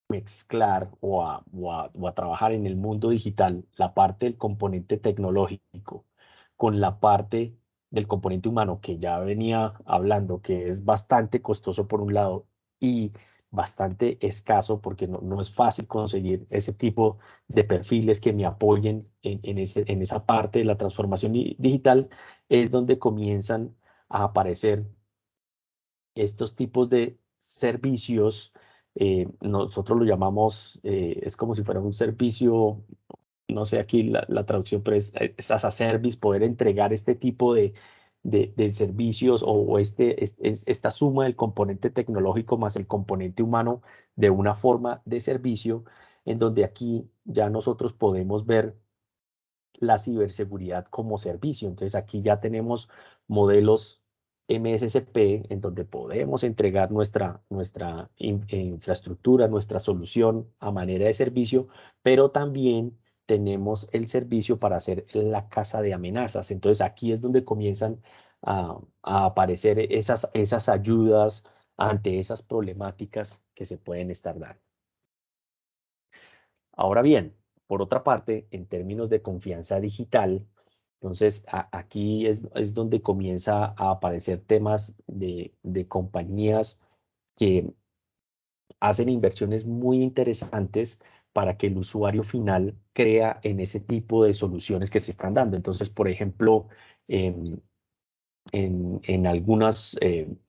mezclar o a trabajar en el mundo digital la parte del componente tecnológico con la parte del componente humano, que ya venía hablando, que es bastante costoso por un lado y bastante escaso, porque no es fácil conseguir ese tipo de perfiles que me apoyen en esa parte de la transformación digital, es donde comienzan a aparecer estos tipos de servicios. Nosotros lo llamamos, es como si fuera un servicio, no sé aquí la traducción, pero es as a service, poder entregar este tipo de servicios, o esta suma del componente tecnológico más el componente humano de una forma de servicio, en donde aquí ya nosotros podemos ver la ciberseguridad como servicio. Entonces aquí ya tenemos modelos MSSP, en donde podemos entregar nuestra infraestructura, nuestra solución a manera de servicio, pero también tenemos el servicio para hacer la casa de amenazas. Entonces aquí es donde comienzan a aparecer esas ayudas ante esas problemáticas que se pueden estar dando. Ahora bien, por otra parte, en términos de confianza digital, entonces aquí es donde comienza a aparecer temas de compañías que hacen inversiones muy interesantes para que el usuario final crea en ese tipo de soluciones que se están dando. Entonces, por ejemplo, en algunos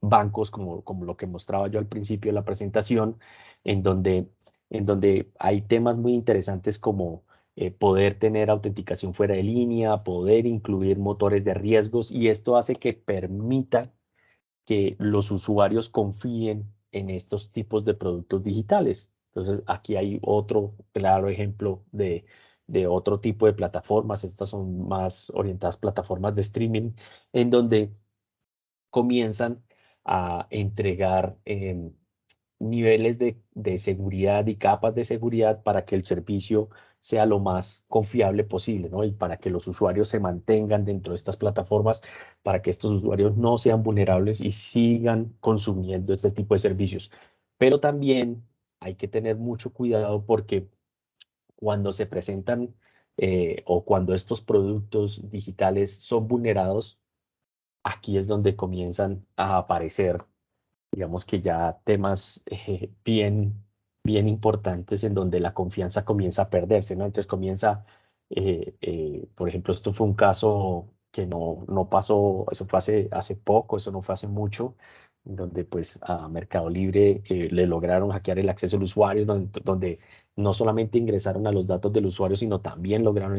bancos, como lo que mostraba yo al principio de la presentación, en donde, en donde hay temas muy interesantes como poder tener autenticación fuera de línea, poder incluir motores de riesgos, y esto hace que permita que los usuarios confíen en estos tipos de productos digitales. Entonces, aquí hay otro claro ejemplo de otro tipo de plataformas. Estas son más orientadas plataformas de streaming, en donde comienzan a entregar niveles de seguridad y capas de seguridad para que el servicio sea lo más confiable posible, ¿no? Y para que los usuarios se mantengan dentro de estas plataformas, para que estos usuarios no sean vulnerables y sigan consumiendo este tipo de servicios. Pero también hay que tener mucho cuidado porque cuando se presentan o cuando estos productos digitales son vulnerados, aquí es donde comienzan a aparecer, digamos que ya temas bien importantes en donde la confianza comienza a perderse, ¿no? Entonces comienza, por ejemplo, esto fue un caso que no pasó, eso fue hace poco, eso no fue hace mucho, en donde pues a Mercado Libre le lograron hackear el acceso al usuario, donde no solamente ingresaron a los datos del usuario, sino también lograron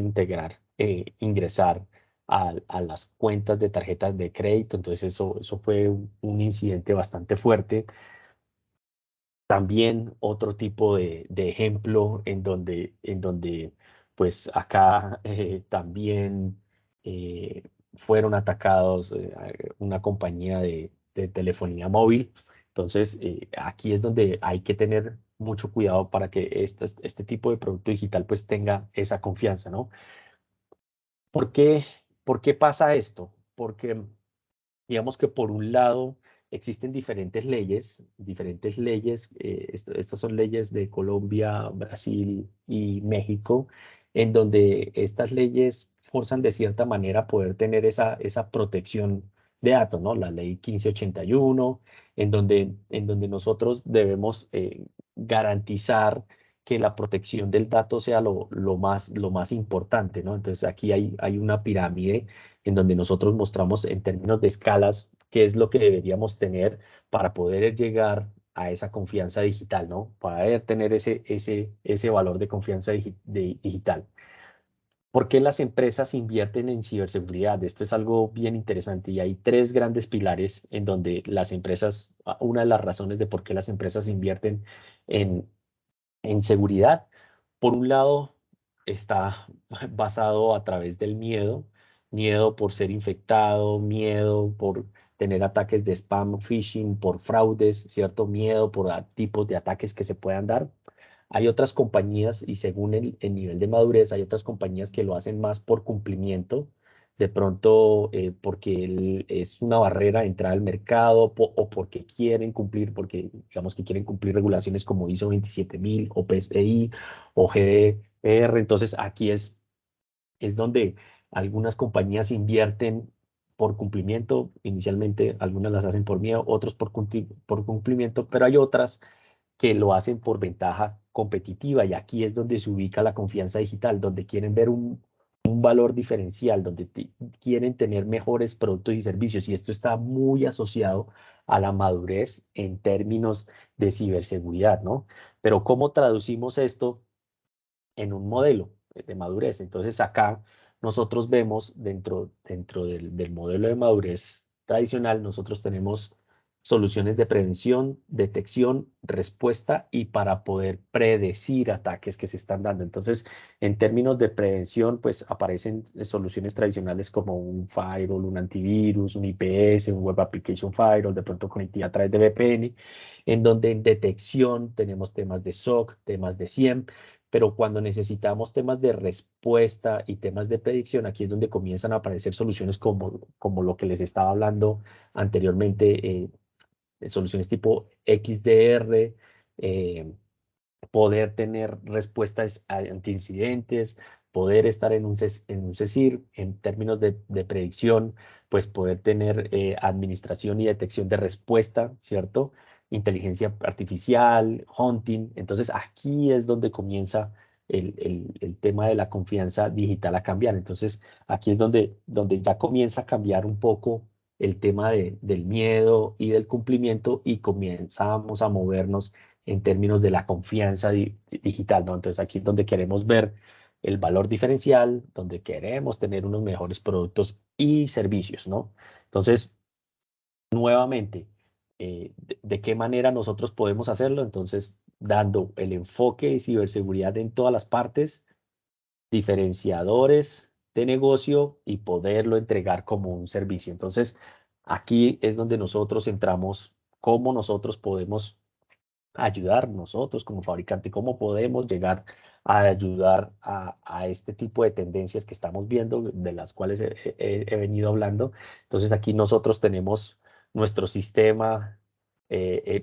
ingresar a las cuentas de tarjetas de crédito. Entonces eso fue un incidente bastante fuerte. También otro tipo de ejemplo en donde pues acá también fueron atacados una compañía de telefonía móvil. Entonces aquí es donde hay que tener mucho cuidado para que este tipo de producto digital pues tenga esa confianza, ¿no? ¿Por qué, por qué pasa esto? Porque digamos que por un lado existen diferentes leyes, estas son leyes de Colombia, Brasil y México, en donde estas leyes forzan de cierta manera a poder tener esa protección de datos, ¿no? La ley 1581, en donde nosotros debemos garantizar que la protección del dato sea lo más importante, ¿no? Entonces aquí hay una pirámide en donde nosotros mostramos en términos de escalas qué es lo que deberíamos tener para poder llegar a esa confianza digital, ¿no? Para poder tener ese valor de confianza digital. ¿Por qué las empresas invierten en ciberseguridad? Esto es algo bien interesante y hay tres grandes pilares en donde las empresas, una de las razones de por qué las empresas invierten en, en seguridad, por un lado, está basado a través del miedo, miedo por ser infectado, miedo por tener ataques de spam, phishing, por fraudes, ¿cierto? Miedo por tipos de ataques que se puedan dar. Hay otras compañías, y según el nivel de madurez, hay otras compañías que lo hacen más por cumplimiento, de pronto porque es una barrera de entrada al mercado o porque quieren cumplir, porque digamos que quieren cumplir regulaciones como ISO 27000 o PCI o GDPR. Entonces aquí es donde algunas compañías invierten por cumplimiento. Inicialmente algunas las hacen por miedo, otros por cumplimiento, pero hay otras que lo hacen por ventaja competitiva, y aquí es donde se ubica la confianza digital, donde quieren ver un valor diferencial, donde quieren tener mejores productos y servicios, y esto está muy asociado a la madurez en términos de ciberseguridad, ¿no? Pero ¿cómo traducimos esto en un modelo de madurez? Entonces acá nosotros vemos dentro del modelo de madurez tradicional, nosotros tenemos soluciones de prevención, detección, respuesta y para poder predecir ataques que se están dando. Entonces, en términos de prevención, pues aparecen soluciones tradicionales como un firewall, un antivirus, un IPS, un Web Application Firewall, de pronto conectividad a través de VPN, en donde en detección tenemos temas de SOC, temas de SIEM, pero cuando necesitamos temas de respuesta y temas de predicción, aquí es donde comienzan a aparecer soluciones como lo que les estaba hablando anteriormente, soluciones tipo XDR, eh, poder tener respuestas ante incidentes, poder estar en un CECIR en términos de predicción, pues poder tener administración y detección de respuesta, ¿cierto? Inteligencia artificial, hunting. Entonces aquí es donde comienza el tema de la confianza digital a cambiar. Entonces aquí es donde ya comienza a cambiar un poco el tema del miedo y del cumplimiento y comenzamos a movernos en términos de la confianza digital, ¿no? Entonces aquí es donde queremos ver el valor diferencial, donde queremos tener unos mejores productos y servicios, ¿no? Entonces, nuevamente, ¿de qué manera nosotros podemos hacerlo? Entonces, dando el enfoque de ciberseguridad en todas las partes, diferenciadores de negocio y poderlo entregar como un servicio. Entonces, aquí es donde nosotros entramos, cómo nosotros podemos ayudar nosotros como fabricante, cómo podemos llegar a ayudar a este tipo de tendencias que estamos viendo, de las cuales he venido hablando. Entonces aquí nosotros tenemos nuestro sistema,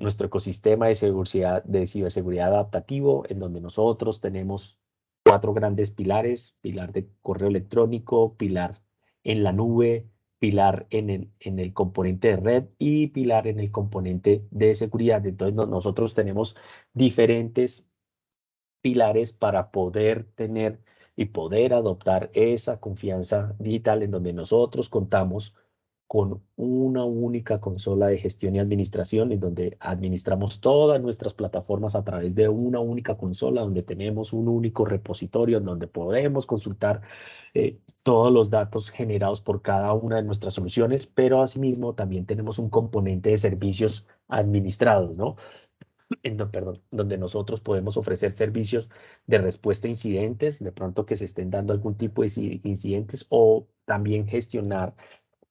nuestro ecosistema de ciberseguridad adaptativo, en donde nosotros tenemos cuatro grandes pilares: pilar de correo electrónico, pilar en la nube, pilar en el componente de red y pilar en el componente de seguridad. Entonces nosotros tenemos diferentes pilares para poder tener y poder adoptar esa confianza digital en donde nosotros contamos con una única consola de gestión y administración, en donde administramos todas nuestras plataformas a través de una única consola, donde tenemos un único repositorio, en donde podemos consultar todos los datos generados por cada una de nuestras soluciones, pero asimismo también tenemos un componente de servicios administrados, ¿no? Perdón, donde nosotros podemos ofrecer servicios de respuesta a incidentes, de pronto que se estén dando algún tipo de incidentes, o también gestionar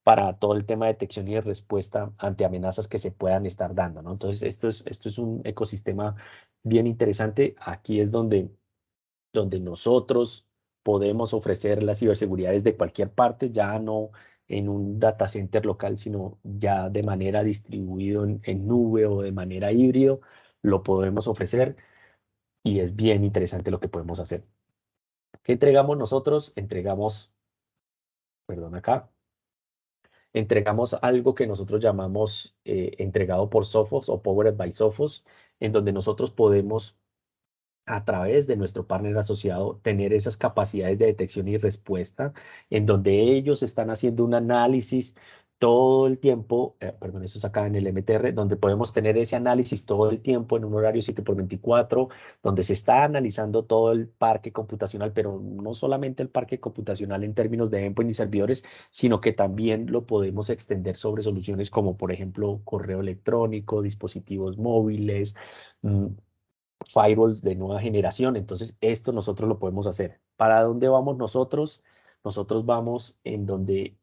para todo el tema de detección y de respuesta ante amenazas que se puedan estar dando, ¿no? Entonces, esto es un ecosistema bien interesante. Aquí es donde nosotros podemos ofrecer la ciberseguridad desde cualquier parte, ya no en un data center local, sino ya de manera distribuido en nube o de manera híbrido, lo podemos ofrecer y es bien interesante lo que podemos hacer. ¿Qué entregamos nosotros? Perdón acá, entregamos algo que nosotros llamamos entregado por Sophos o Powered by Sophos, en donde nosotros podemos, a través de nuestro partner asociado, tener esas capacidades de detección y respuesta, en donde ellos están haciendo un análisis todo el tiempo, perdón, eso es acá en el MTR, donde podemos tener ese análisis todo el tiempo en un horario 7 por 24, donde se está analizando todo el parque computacional, pero no solamente el parque computacional en términos de endpoint y servidores, sino que también lo podemos extender sobre soluciones como, por ejemplo, correo electrónico, dispositivos móviles, mm, firewalls de nueva generación. Entonces, esto nosotros lo podemos hacer. ¿Para dónde vamos nosotros? Nosotros vamos en donde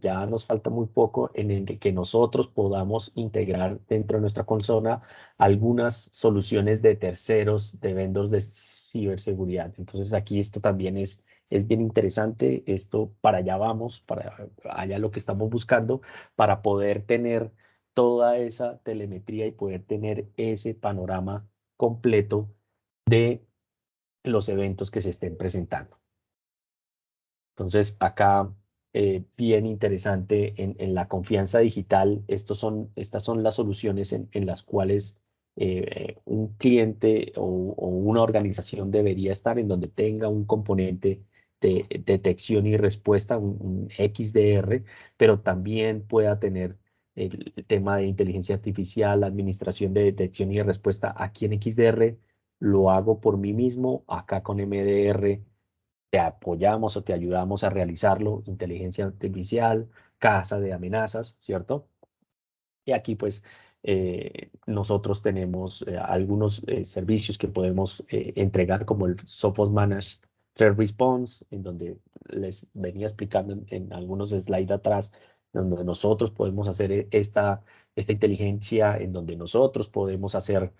ya nos falta muy poco, en el que nosotros podamos integrar dentro de nuestra consola algunas soluciones de terceros, de vendors de ciberseguridad. Entonces, aquí esto también es bien interesante. Esto para allá vamos, para allá lo que estamos buscando, para poder tener toda esa telemetría y poder tener ese panorama completo de los eventos que se estén presentando. Entonces, acá, bien interesante en la confianza digital, estas son las soluciones en las cuales un cliente o una organización debería estar, en donde tenga un componente de detección y respuesta, un XDR, pero también pueda tener el tema de inteligencia artificial, administración de detección y de respuesta. Aquí en XDR lo hago por mí mismo, acá con MDR te apoyamos o te ayudamos a realizarlo: inteligencia artificial, casa de amenazas, ¿cierto? Y aquí pues nosotros tenemos algunos servicios que podemos entregar, como el Sophos Managed Threat Response, en donde les venía explicando en algunos slides atrás, donde nosotros podemos hacer esta inteligencia, en donde nosotros podemos hacer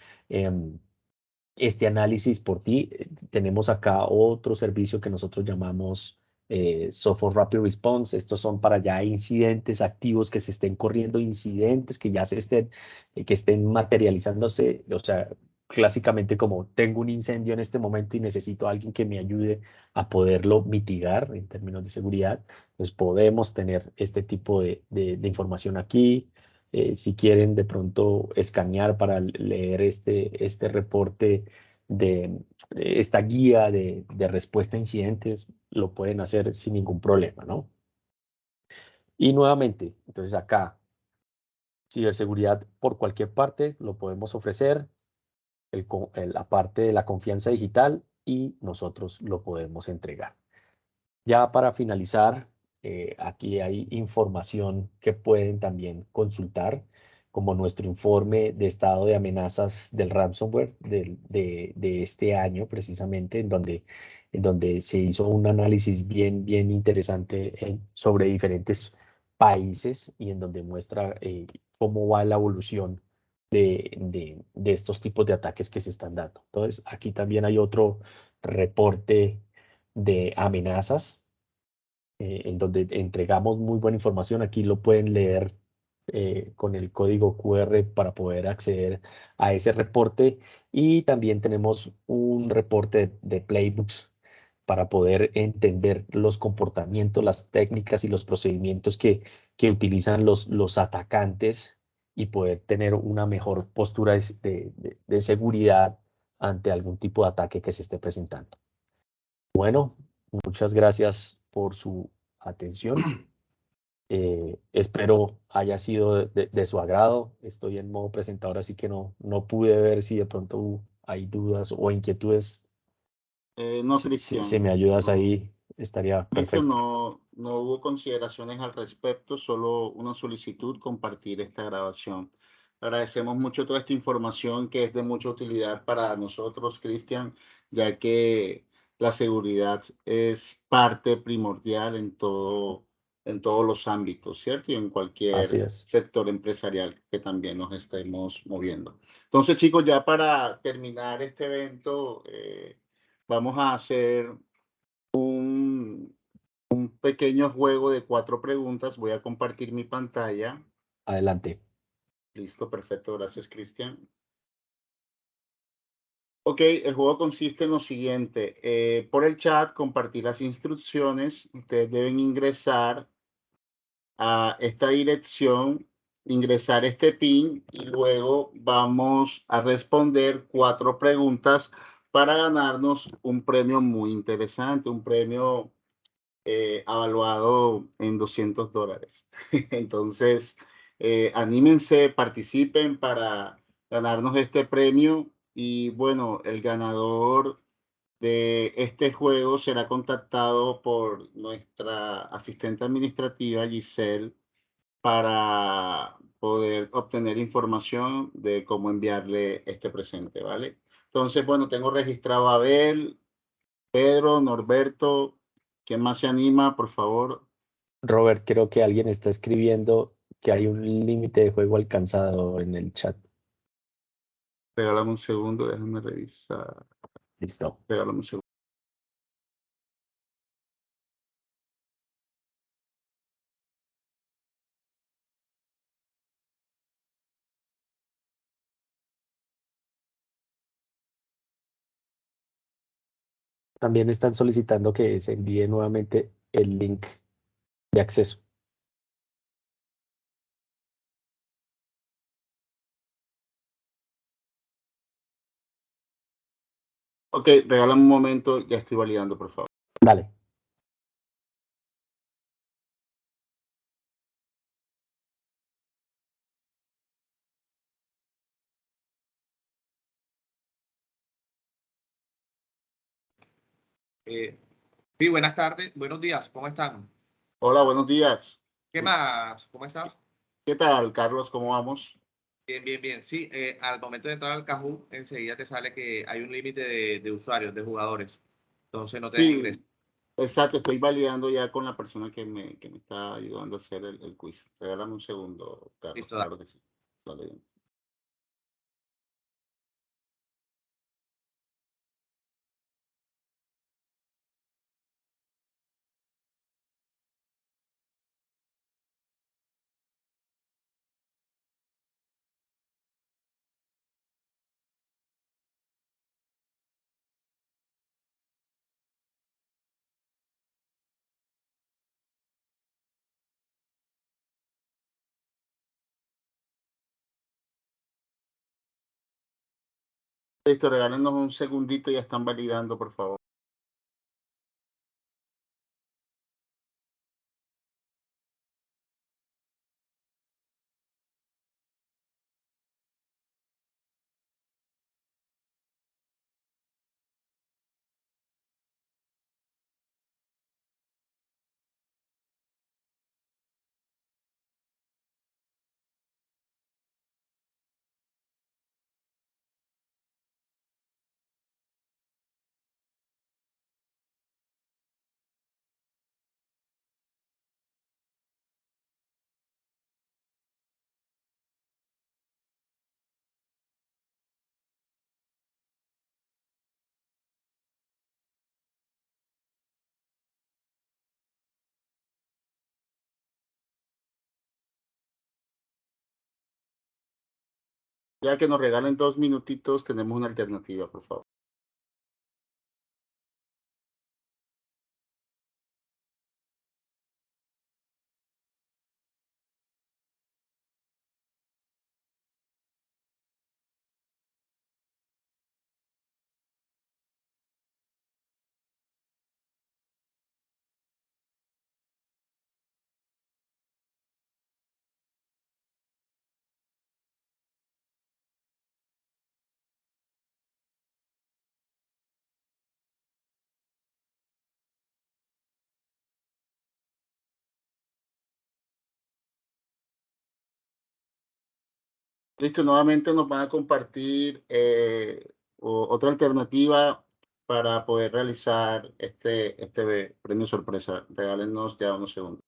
este análisis por ti. Tenemos acá otro servicio que nosotros llamamos Software Rapid Response. Estos son para ya incidentes activos que se estén corriendo, incidentes que ya que estén materializándose. O sea, clásicamente como tengo un incendio en este momento y necesito a alguien que me ayude a poderlo mitigar en términos de seguridad, pues podemos tener este tipo de información aquí. Si quieren de pronto escanear para leer este reporte de esta guía de respuesta a incidentes, lo pueden hacer sin ningún problema, ¿no? Y nuevamente, entonces acá, ciberseguridad por cualquier parte, lo podemos ofrecer, la parte de la confianza digital y nosotros lo podemos entregar. Ya para finalizar, aquí hay información que pueden también consultar, como nuestro informe de estado de amenazas del ransomware de este año, precisamente, en donde se hizo un análisis bien interesante sobre diferentes países y en donde muestra cómo va la evolución de estos tipos de ataques que se están dando. Entonces, aquí también hay otro reporte de amenazas, en donde entregamos muy buena información. Aquí lo pueden leer con el código QR para poder acceder a ese reporte. Y también tenemos un reporte de playbooks para poder entender los comportamientos, las técnicas y los procedimientos que utilizan los atacantes y poder tener una mejor postura de seguridad ante algún tipo de ataque que se esté presentando. Bueno, muchas gracias por su atención. Espero haya sido de su agrado. Estoy en modo presentador, así que no pude ver si de pronto hay dudas o inquietudes. No, Si Cristian, me ayudas no. ahí, estaría De hecho, perfecto. no hubo consideraciones al respecto, solo una solicitud compartir esta grabación. Agradecemos mucho toda esta información que es de mucha utilidad para nosotros, Cristian, ya que la seguridad es parte primordial en todos los ámbitos, ¿cierto? Y en Así cualquier es. sector empresarial que también nos estemos moviendo. Entonces, chicos, ya para terminar este evento, vamos a hacer un pequeño juego de 4 preguntas. Voy a compartir mi pantalla. Adelante. Listo, perfecto. Gracias, Cristian. Ok, el juego consiste en lo siguiente. Por el chat compartir las instrucciones. Ustedes deben ingresar a esta dirección, ingresar este PIN y luego vamos a responder 4 preguntas para ganarnos un premio muy interesante, un premio evaluado en $200. Entonces, anímense, participen para ganarnos este premio y bueno, el ganador de este juego será contactado por nuestra asistente administrativa, Giselle, para poder obtener información de cómo enviarle este presente, ¿vale? Entonces, bueno, tengo registrado a Abel, Pedro, Norberto. ¿Quién más se anima, por favor? Robert, creo que alguien está escribiendo que hay un límite de juego alcanzado en el chat. Regálame un segundo, déjame revisar. Listo. Regálame un segundo. También están solicitando que se envíe nuevamente el link de acceso. Ok, regálame un momento, ya estoy validando, por favor. Dale. Sí, buenas tardes, buenos días, ¿cómo están? Hola, buenos días. ¿Qué más? ¿Cómo estás? ¿Qué tal, Carlos? ¿Cómo vamos? Bien. Sí, al momento de entrar al Kahoot, enseguida te sale que hay un límite de usuarios, de jugadores. Entonces no te deja ingresar. Sí, exacto, estoy validando ya con la persona que me está ayudando a hacer el quiz. Regálame un segundo, Carlos, Listo, dale. claro que sí. Vale. Listo, regálenos un segundito, ya están validando, por favor. Ya que nos regalen 2 minutitos, tenemos una alternativa, por favor. Listo, nuevamente nos van a compartir otra alternativa para poder realizar este premio sorpresa. Regálenos ya unos segundos.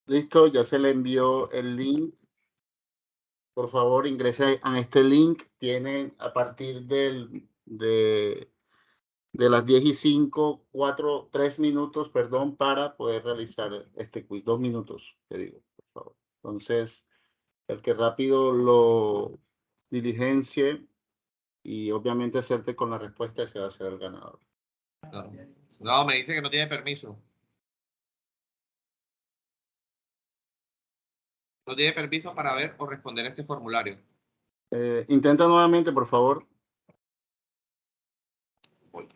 Listo, ya se le envió el link. Por favor, ingrese a este link. Tienen a partir de las 10:05, 3 minutos, perdón, para poder realizar este quiz. 2 minutos, te digo, por favor. Entonces, el que rápido lo diligencie y obviamente hacerte con la respuesta, ese va a ser el ganador. No, me dice que no tiene permiso. No tiene permiso para ver o responder este formulario. Intenta nuevamente, por favor. Voy.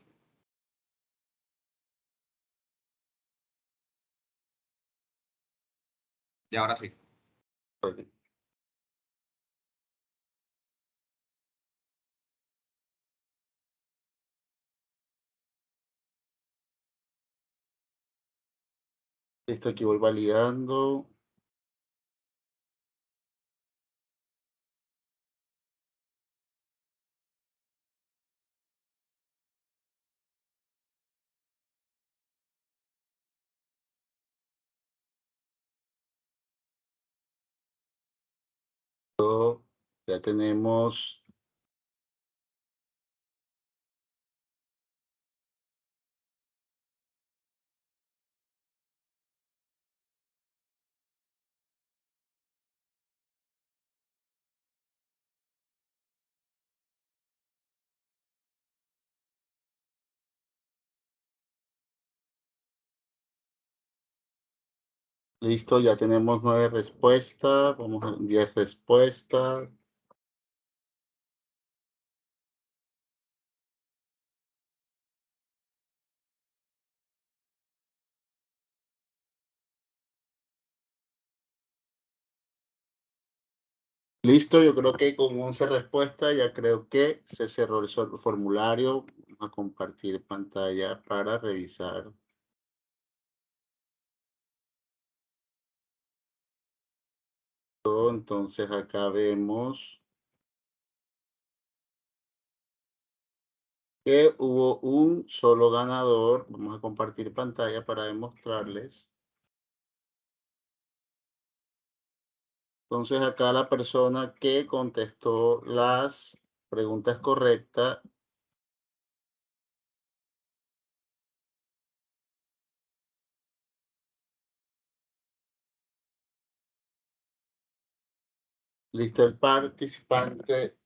Y ahora sí. Listo, aquí voy validando. Ya tenemos listo, ya tenemos 9 respuestas, vamos a 10 respuestas. Listo, yo creo que con 11 respuestas ya creo que se cerró el formulario. Vamos a compartir pantalla para revisar. Entonces acá vemos que hubo un solo ganador. Vamos a compartir pantalla para demostrarles. Entonces acá la persona que contestó las preguntas correctas listo, el participante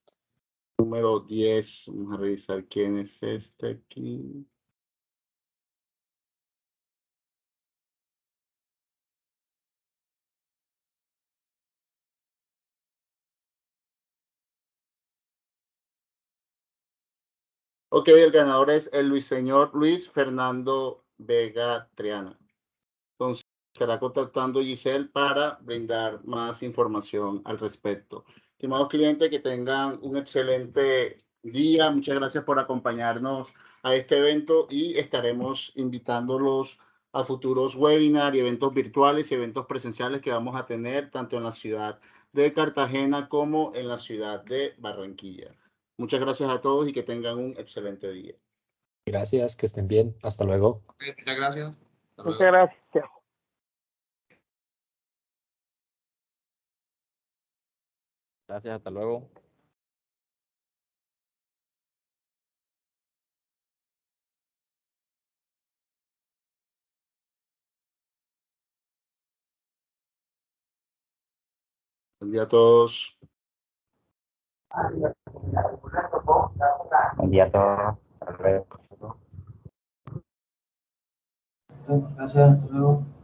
número 10. Vamos a revisar quién es este aquí. Ok, el ganador es el señor Luis Fernando Vega Triana. Entonces, estará contactando Giselle para brindar más información al respecto. Estimados clientes, que tengan un excelente día. Muchas gracias por acompañarnos a este evento y estaremos invitándolos a futuros webinars y eventos virtuales y eventos presenciales que vamos a tener tanto en la ciudad de Cartagena como en la ciudad de Barranquilla. Muchas gracias a todos y que tengan un excelente día. Gracias, que estén bien. Hasta luego. Muchas gracias. Hasta luego. Muchas gracias. Gracias, hasta luego. Buen día a todos. Buen día a todos. Hasta luego. Gracias, hasta luego.